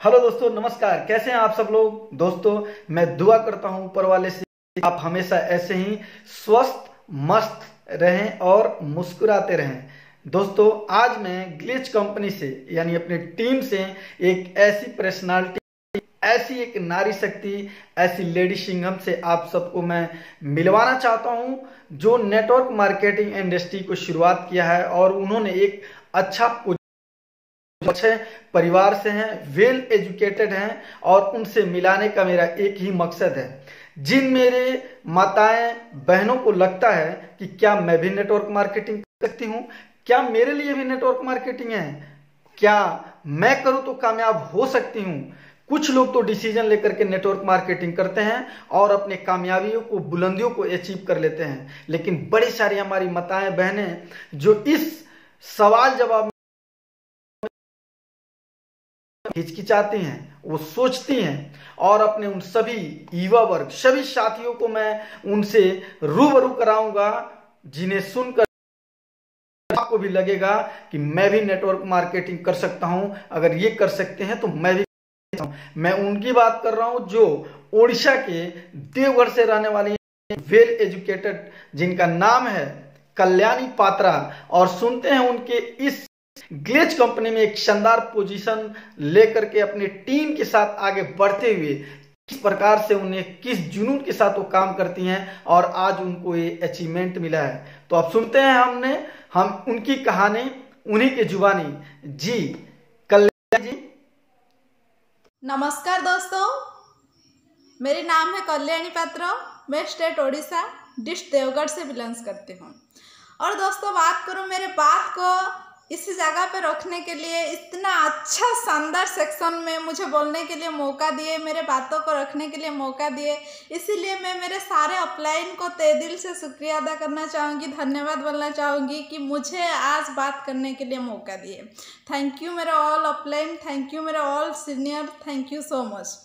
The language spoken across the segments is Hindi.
हेलो दोस्तों, नमस्कार। कैसे हैं आप सब लोग। दोस्तों, मैं दुआ करता हूं ऊपर वाले से आप हमेशा ऐसे ही स्वस्थ मस्त रहें और मुस्कुराते रहें। दोस्तों, आज मैं ग्लिच कंपनी से यानी अपनी टीम से एक ऐसी पर्सनालिटी, ऐसी एक नारी शक्ति, ऐसी लेडी सिंघम से आप सबको मैं मिलवाना चाहता हूं, जो नेटवर्क मार्केटिंग इंडस्ट्री को शुरुआत किया है और उन्होंने एक अच्छा अच्छे परिवार से हैं, वेल एजुकेटेड हैं और उनसे मिलाने का मेरा एक ही मकसद है। जिन मेरे माताएं बहनों को लगता है कि क्या मैं भी नेटवर्क मार्केटिंग कर सकती हूँ, क्या मेरे लिए भी नेटवर्क मार्केटिंग है, क्या मैं करूँ तो कामयाब हो सकती हूँ। कुछ लोग तो डिसीजन लेकर के नेटवर्क मार्केटिंग करते हैं और अपने कामयाबियों को, बुलंदियों को अचीव कर लेते हैं, लेकिन बड़ी सारी हमारी माताएं बहनें जो इस सवाल जवाब हिचकिचाती हैं, वो सोचती हैं और अपने उन सभी युवा वर्ग, सभी साथियों को मैं उनसे रूबरू कराऊंगा, जिन्हें सुनकर आपको भी लगेगा कि मैं भी नेटवर्क मार्केटिंग कर सकता हूं। अगर ये कर सकते हैं तो मैं भी कर सकता हूं। मैं उनकी बात कर रहा हूं जो ओडिशा के देवघर से रहने वाली वेल एजुकेटेड, जिनका नाम है कल्याणी पात्रा, और सुनते हैं उनके इस ग्लिच कंपनी में एक शानदार पोजीशन लेकर के अपनी टीम के साथ आगे बढ़ते हुए किस प्रकार से उन्हें, किस जुनून के साथ वो काम करती हैं और आज उनको ये अचीवमेंट मिला है। तो अब सुनते हैं हम उनकी कहानी, उन्हीं के जुबानी। जी कल्याणी जी। नमस्कार दोस्तों, मेरी नाम है कल्याणी पात्र। मैं स्टेट ओडिशा डिस्ट्रिक्ट देवगढ़ से बिलोंग्स करती हूँ। और दोस्तों, बात करूँ मेरे बात को इस जगह पे रखने के लिए, इतना अच्छा शानदार सेक्शन में मुझे बोलने के लिए मौका दिए, मेरे बातों को रखने के लिए मौका दिए, इसीलिए मैं मेरे सारे अपलाइन को तहे दिल से शुक्रिया अदा करना चाहूँगी, धन्यवाद बोलना चाहूँगी कि मुझे आज बात करने के लिए मौका दिए। थैंक यू मेरे ऑल अपलाइन, थैंक यू मेरे all senior, thank you so much.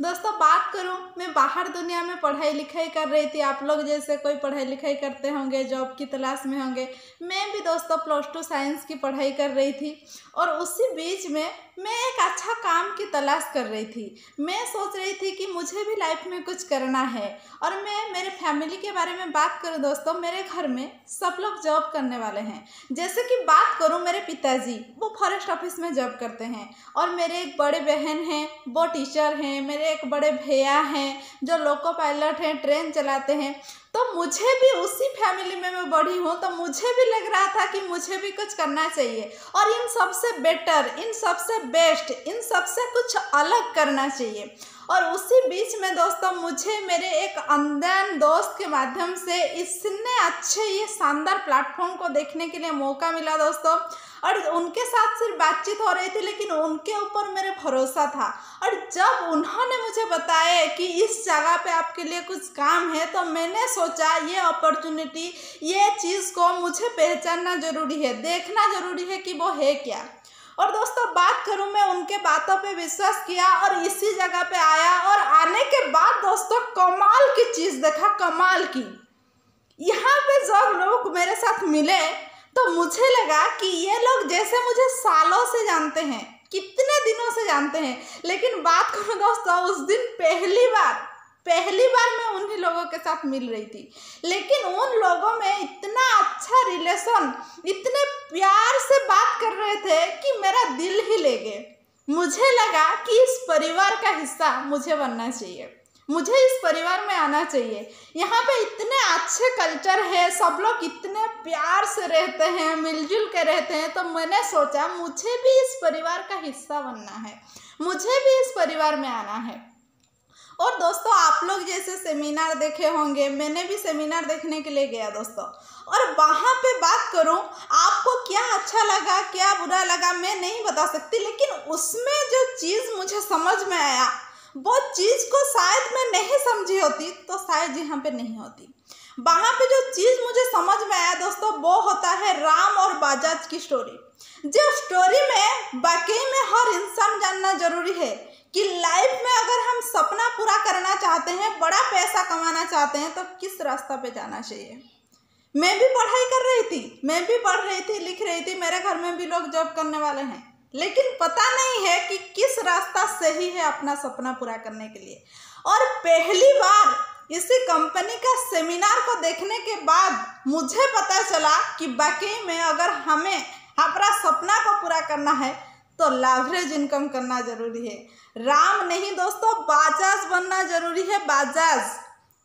दोस्तों, बात करूं, मैं बाहर दुनिया में पढ़ाई लिखाई कर रही थी। आप लोग जैसे कोई पढ़ाई लिखाई करते होंगे, जॉब की तलाश में होंगे। मैं भी दोस्तों +2 साइंस की पढ़ाई कर रही थी और उसी बीच में मैं एक अच्छा काम की तलाश कर रही थी। मैं सोच रही थी कि मुझे भी लाइफ में कुछ करना है। और मैं मेरे फैमिली के बारे में बात करूं दोस्तों, मेरे घर में सब लोग जॉब करने वाले हैं। जैसे कि बात करूं, मेरे पिताजी वो फॉरेस्ट ऑफिस में जॉब करते हैं और मेरे एक बड़े बहन हैं, वो टीचर हैं। मेरे एक बड़े भैया हैं जो लोको पायलट हैं, ट्रेन चलाते हैं। तो मुझे भी उसी फैमिली में मैं बड़ी हूँ, तो मुझे भी लग रहा था कि मुझे भी कुछ करना चाहिए और इन सबसे बेटर, इन सबसे बेस्ट, इन सबसे कुछ अलग करना चाहिए। और उसी बीच में दोस्तों, मुझे मेरे एक अनजान दोस्त के माध्यम से इसने अच्छे ये शानदार प्लेटफॉर्म को देखने के लिए मौका मिला दोस्तों। और उनके साथ सिर्फ बातचीत हो रही थी, लेकिन उनके ऊपर मेरे भरोसा था। और जब उन्होंने मुझे बताया कि इस जगह पे आपके लिए कुछ काम है, तो मैंने सोचा ये अपॉर्चुनिटी, ये चीज़ को मुझे पहचानना जरूरी है, देखना जरूरी है कि वो है क्या। और दोस्तों, बात करूं, मैं उनके बातों पे विश्वास किया और इसी जगह पे आया। और आने के बाद दोस्तों, कमाल की चीज़ देखा, कमाल की। यहाँ पे जब लोग मेरे साथ मिले तो मुझे लगा कि ये लोग जैसे मुझे सालों से जानते हैं, कितने दिनों से जानते हैं। लेकिन बात करूं दोस्तों, उस दिन पहली बार मैं उन्हीं लोगों के साथ मिल रही थी, लेकिन उन लोगों में इतना अच्छा रिलेशन, इतने प्यार से बात कर रहे थे कि मेरा दिल ही ले गए। मुझे लगा कि इस परिवार का हिस्सा मुझे बनना चाहिए, मुझे इस परिवार में आना चाहिए। यहाँ पे इतने अच्छे कल्चर है, सब लोग इतने प्यार से रहते हैं, मिलजुल के रहते हैं। तो मैंने सोचा मुझे भी इस परिवार का हिस्सा बनना है, मुझे भी इस परिवार में आना है। और दोस्तों, आप लोग जैसे सेमिनार देखे होंगे, मैंने भी सेमिनार देखने के लिए गया दोस्तों। और वहाँ पे बात करूँ, आपको क्या अच्छा लगा, क्या बुरा लगा, मैं नहीं बता सकती, लेकिन उसमें जो चीज़ मुझे समझ में आया, वो चीज़ को शायद मैं नहीं समझी होती तो शायद यहाँ पे नहीं होती। वहाँ पे जो चीज़ मुझे समझ में आया दोस्तों, वो होता है राम और बाजाज की स्टोरी। जो स्टोरी में वाकई में हर इंसान जानना जरूरी है कि लाइफ में अगर हम सपना पूरा करना चाहते हैं, बड़ा पैसा कमाना चाहते हैं, तो किस रास्ता पे जाना चाहिए। मैं भी पढ़ाई कर रही थी, मैं भी पढ़ रही थी, लिख रही थी, मेरे घर में भी लोग जॉब करने वाले हैं, लेकिन पता नहीं है कि किस रास्ता सही है अपना सपना पूरा करने के लिए। और पहली बार इसी कंपनी का सेमिनार को देखने के बाद मुझे पता चला कि वाकई में अगर हमें अपना सपना को पूरा करना है तो लेवरेज इनकम करना जरूरी है। राम नहीं दोस्तों, बाजाज बनना जरूरी है, बाजाज।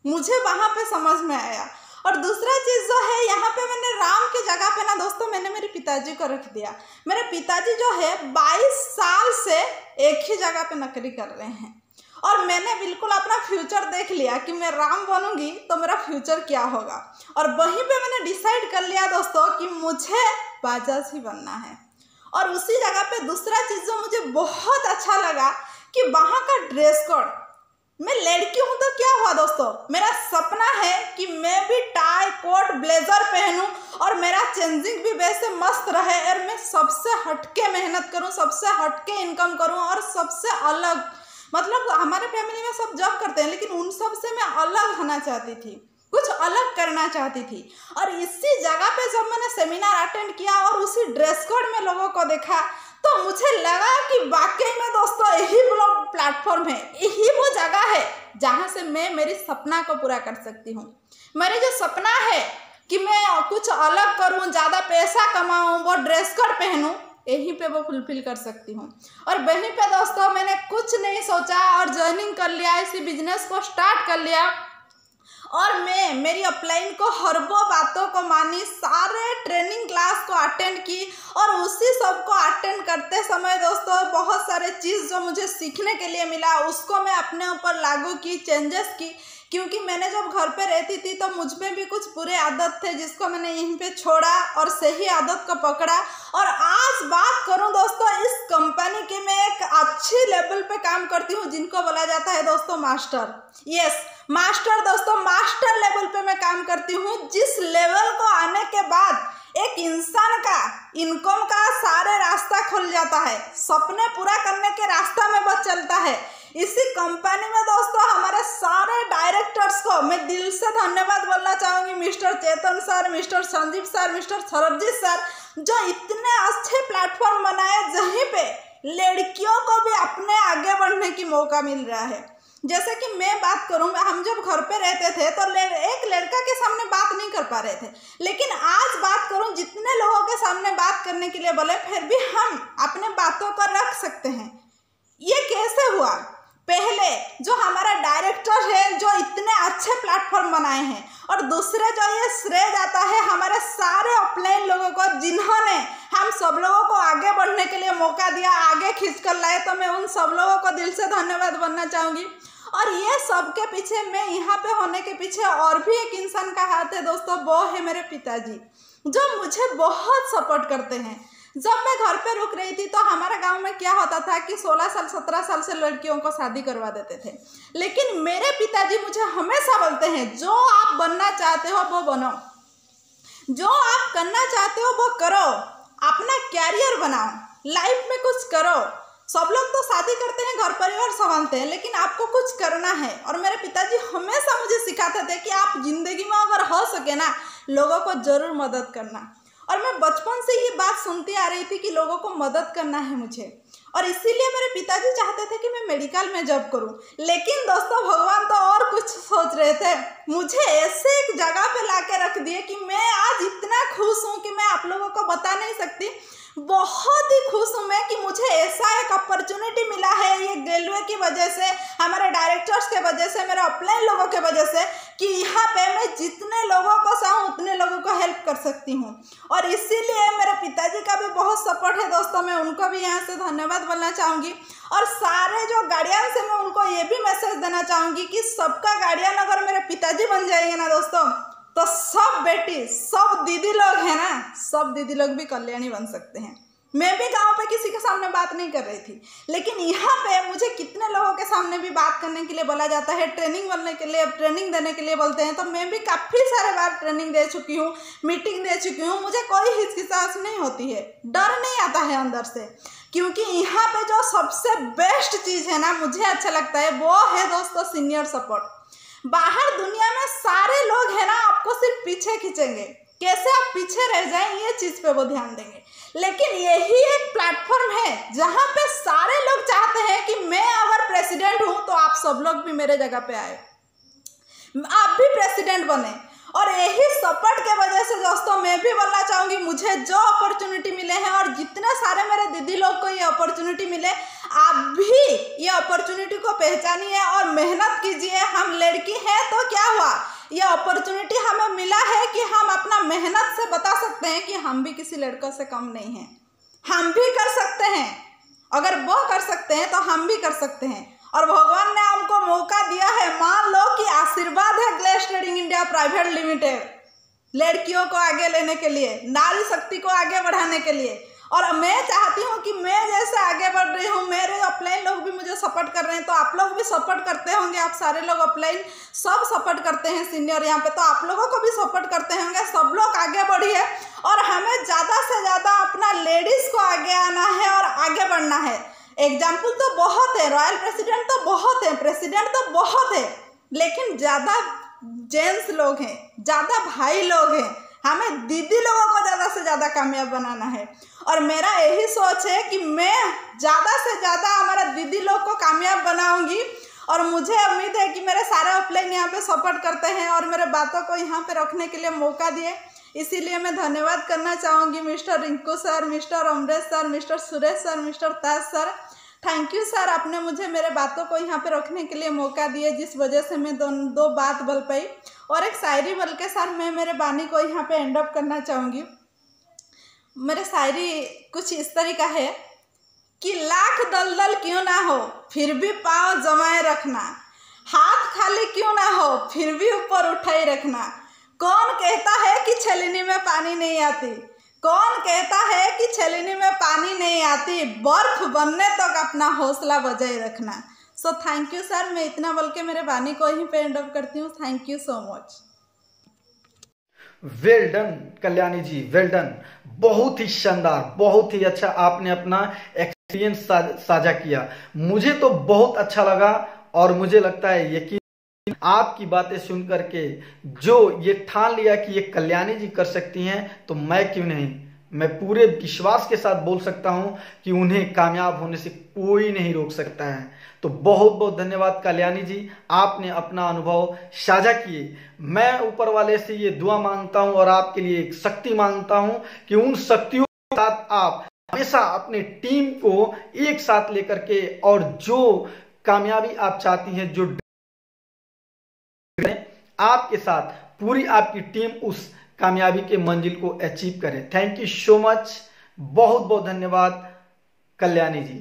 मुझे वहाँ पे समझ में आया। और दूसरा चीज़ जो है, यहाँ पे मैंने राम की जगह पे ना दोस्तों मैंने मेरे पिताजी को रख दिया। मेरे पिताजी जो है 22 साल से एक ही जगह पे नौकरी कर रहे हैं और मैंने बिल्कुल अपना फ्यूचर देख लिया कि मैं राम बनूंगी तो मेरा फ्यूचर क्या होगा। और वहीं पे मैंने डिसाइड कर लिया दोस्तों कि मुझे बाजाज ही बनना है। और उसी जगह पे दूसरा चीज़ जो मुझे बहुत अच्छा लगा कि वहाँ का ड्रेस कोड, मैं लड़की हूँ तो क्या हुआ दोस्तों, मेरा सपना है कि मैं भी टाई कोट ब्लेजर पहनूं और मेरा चेंजिंग भी वैसे मस्त रहे और मैं सबसे हटके मेहनत करूं, सबसे हटके इनकम करूं और सबसे अलग, मतलब हमारे फैमिली में सब जॉब करते हैं लेकिन उन सब से मैं अलग होना चाहती थी, कुछ अलग करना चाहती थी। और इसी जगह पे जब मैंने सेमिनार अटेंड किया और उसी ड्रेस कोड में लोगों को देखा तो मुझे लगा कि वाकई में दोस्तों यही प्लेटफॉर्म है, यही वो जगह है जहाँ से मैं मेरी सपना को पूरा कर सकती हूँ। मेरे जो सपना है कि मैं कुछ अलग करूँ, ज़्यादा पैसा कमाऊँ, वो ड्रेस कोड पहनूँ, यहीं पे वो फुलफिल कर सकती हूँ। और वहीं पे दोस्तों मैंने कुछ नहीं सोचा और ज्वाइनिंग कर लिया, इसी बिजनेस को स्टार्ट कर लिया। और मैं मेरी अपलाइन को हरबों बातों को मानी, सारे ट्रेनिंग क्लास को अटेंड की और उसी सब को अटेंड करते समय दोस्तों बहुत सारे चीज़ जो मुझे सीखने के लिए मिला उसको मैं अपने ऊपर लागू की, चेंजेस की। क्योंकि मैंने जब घर पे रहती थी तो मुझ में भी कुछ बुरे आदत थे जिसको मैंने यहीं पे छोड़ा और सही आदत को पकड़ा। और आज बात करूं दोस्तों, इस कंपनी के मैं एक अच्छी लेवल पे काम करती हूं जिनको बोला जाता है दोस्तों मास्टर। यस, मास्टर दोस्तों, मास्टर लेवल पे मैं काम करती हूँ, जिस लेवल को आने के बाद एक इंसान का इनकम का सारे रास्ता खुल जाता है, सपने पूरा करने के रास्ता में बस चलता है। इसी कंपनी में दोस्तों हमारे सारे डायरेक्टर्स को मैं दिल से धन्यवाद बोलना चाहूँगी, mister Chetan sir, mister Sanjeev sir, mister Sarabjit sir, जो इतने अच्छे प्लेटफॉर्म बनाए जहीं पे लड़कियों को भी अपने आगे बढ़ने की मौका मिल रहा है। जैसे कि मैं बात करूं, हम जब घर पे रहते थे तो एक लड़का के सामने बात नहीं कर पा रहे थे, लेकिन आज बात करूं जितने लोगों के सामने बात करने के लिए बोले फिर भी हम अपने बातों को रख सकते हैं। ये कैसे हुआ? पहले जो हमारा डायरेक्टर है जो इतने अच्छे प्लेटफॉर्म बनाए हैं, और दूसरे जो ये श्रेय जाता है हमारे सारे ऑफलाइन लोगों को जिन्होंने हम सब लोगों को आगे बढ़ने के लिए मौका दिया, आगे खींच कर लाए, तो मैं उन सब लोगों को दिल से धन्यवाद बोलना चाहूँगी। और ये सब के पीछे, मैं यहाँ पे होने के पीछे और भी एक इंसान का हाथ है दोस्तों, वो है मेरे पिताजी, जो मुझे बहुत सपोर्ट करते हैं। जब मैं घर पे रुक रही थी तो हमारे गांव में क्या होता था कि 16 साल 17 साल से लड़कियों को शादी करवा देते थे, लेकिन मेरे पिताजी मुझे हमेशा बोलते हैं जो आप बनना चाहते हो वो बनो, जो आप करना चाहते हो वो करो, अपना कैरियर बनाओ, लाइफ में कुछ करो। सब लोग तो शादी करते हैं, घर परिवार संभालते हैं, लेकिन आपको कुछ करना है। और मेरे पिताजी हमेशा मुझे सिखाते थे कि आप जिंदगी में अगर हो सके ना, लोगों को जरूर मदद करना। और मैं बचपन से ये बात सुनती आ रही थी कि लोगों को मदद करना है मुझे, और इसीलिए मेरे पिताजी चाहते थे कि मैं मेडिकल में जॉब करूं। लेकिन दोस्तों भगवान तो और कुछ सोच रहे थे, मुझे ऐसे एक जगह पे लाके रख दिए कि मैं आज इतना खुश हूं कि मैं आप लोगों को बता नहीं सकती। बहुत ही खुश हूँ मैं कि मुझे ऐसा एक अपॉर्चुनिटी मिला है, ये रेलवे की वजह से, हमारे डायरेक्टर्स के वजह से, मेरे अपलाइन लोगों के वजह से, कि यहाँ पे मैं जितने लोगों को चाहूँ उतने लोगों को हेल्प कर सकती हूँ। और इसीलिए मेरे पिताजी का भी बहुत सपोर्ट है दोस्तों, मैं उनको भी यहाँ से धन्यवाद बोलना चाहूँगी। और सारे जो गार्डियन से मैं उनको ये भी मैसेज देना चाहूँगी कि सबका गार्डियन अगर मेरे पिताजी बन जाएंगे ना दोस्तों, तो सब बेटी, सब दीदी लोग हैं ना, सब दीदी लोग भी कल्याणी बन सकते हैं। मैं भी गांव पे किसी के सामने बात नहीं कर रही थी, लेकिन यहाँ पे मुझे कितने लोगों के सामने भी बात करने के लिए बोला जाता है, ट्रेनिंग बनने के लिए, ट्रेनिंग देने के लिए बोलते हैं, तो मैं भी काफ़ी सारे बार ट्रेनिंग दे चुकी हूँ, मीटिंग दे चुकी हूँ। मुझे कोई हिचकिचाहट नहीं होती है, डर नहीं आता है अंदर से, क्योंकि यहाँ पे जो सबसे बेस्ट चीज़ है ना, मुझे अच्छा लगता है, वो है दोस्तों सीनियर सपोर्ट। बाहर दुनिया में सारे लोग हैं ना आपको सिर्फ पीछे खींचेंगे, कैसे आप पीछे रह जाएं, ये चीज़ पे वो ध्यान देंगे। लेकिन यही एक प्लेटफॉर्म है जहाँ पे सारे लोग चाहते हैं कि मैं अगर प्रेसिडेंट हूँ तो आप सब लोग भी मेरे जगह पे आए, आप भी प्रेसिडेंट बने। और यही सपोर्ट के वजह से दोस्तों मैं भी बोलना चाहूँगी, मुझे जो अपॉर्चुनिटी मिले हैं और जितने सारे मेरे दीदी लोग को ये अपॉर्चुनिटी मिले, आप भी ये अपॉर्चुनिटी को पहचानिए और मेहनत कीजिए। हम लड़की हैं तो क्या हुआ, ये अपॉर्चुनिटी हमें मिला है कि हम अपना मेहनत से बता सकते हैं कि हम भी किसी लड़कों से कम नहीं हैं, हम भी कर सकते हैं। अगर वो कर सकते हैं तो हम भी कर सकते हैं। और भगवान ने हमको मौका दिया है, मान लो कि आशीर्वाद है glace trading India private limited, लड़कियों को आगे लेने के लिए, नारी शक्ति को आगे बढ़ाने के लिए। और मैं चाहती हूँ कि मैं जैसे आगे बढ़ रही हूँ, मेरे अपलाइन लोग भी मुझे सपोर्ट कर रहे हैं, तो आप लोग भी सपोर्ट करते होंगे। आप सारे लोग अपलाइन सब सपोर्ट करते हैं सीनियर यहाँ पे, तो आप लोगों को भी सपोर्ट करते होंगे। सब लोग आगे बढ़िए और हमें ज़्यादा से ज़्यादा अपना लेडीज़ को आगे आना है और आगे बढ़ना है। एग्जाम्पल तो बहुत है, रॉयल प्रेसिडेंट तो बहुत है, प्रेसिडेंट तो बहुत है, लेकिन ज़्यादा जेंट्स लोग हैं, ज़्यादा भाई लोग हैं। हमें दीदी लोगों को ज़्यादा से ज़्यादा कामयाब बनाना है। और मेरा यही सोच है कि मैं ज़्यादा से ज़्यादा हमारा दीदी लोग को कामयाब बनाऊंगी। और मुझे उम्मीद है कि मेरे सारे ऑफलाइन यहाँ पे सपोर्ट करते हैं और मेरे बातों को यहाँ पे रखने के लिए मौका दिए। इसीलिए मैं धन्यवाद करना चाहूँगी mister Rinku sir, mister Amresh sir, mister Suresh sir, mister Taj sir. Thank you sir, आपने मुझे मेरे बातों को यहाँ पे रखने के लिए मौका दिए, जिस वजह से मैं दो बात बोल पाई। और एक शायरी बोल के सर मैं मेरे बानी को यहाँ पे एंड अप करना चाहूँगी। मेरे शायरी कुछ इस तरीका है कि लाख दलदल क्यों ना हो फिर भी पाँव जमाए रखना, हाथ खाली क्यों ना हो फिर भी ऊपर उठाए रखना। कौन कहता है कि छलनी में पानी नहीं आती, कौन कहता है कि छलनी में पानी नहीं आती, बर्फ बनने तक अपना हौसला बजाय रखना। सो थैंक यू सर, मैं इतना बोल के मेरे वाणी को यहीं पे एंड अप करती हूँ। Thank you so much. Well done Kalyani ji, well done, बहुत ही शानदार, बहुत ही अच्छा आपने अपना एक्सपीरियंस साझा किया। मुझे तो बहुत अच्छा लगा और मुझे लगता है यकीन आपकी बातें सुन करके जो ये ठान लिया कि ये कल्याणी जी कर सकती हैं, तो मैं क्यों नहीं, मैं पूरे विश्वास के साथ बोल सकता हूं कि उन्हें कामयाब होने से कोई नहीं रोक सकता है। तो बहुत बहुत धन्यवाद कल्याणी जी, आपने अपना अनुभव साझा किए। मैं ऊपर वाले से ये दुआ मांगता हूं और आपके लिए एक शक्ति मांगता हूं कि उन शक्तियों के साथ आप हमेशा अपने टीम को एक साथ लेकर के और जो कामयाबी आप चाहती हैं, जो आपके साथ पूरी आपकी टीम उस कामयाबी के मंजिल को अचीव करे। थैंक यू सो मच, बहुत बहुत धन्यवाद कल्याणी जी।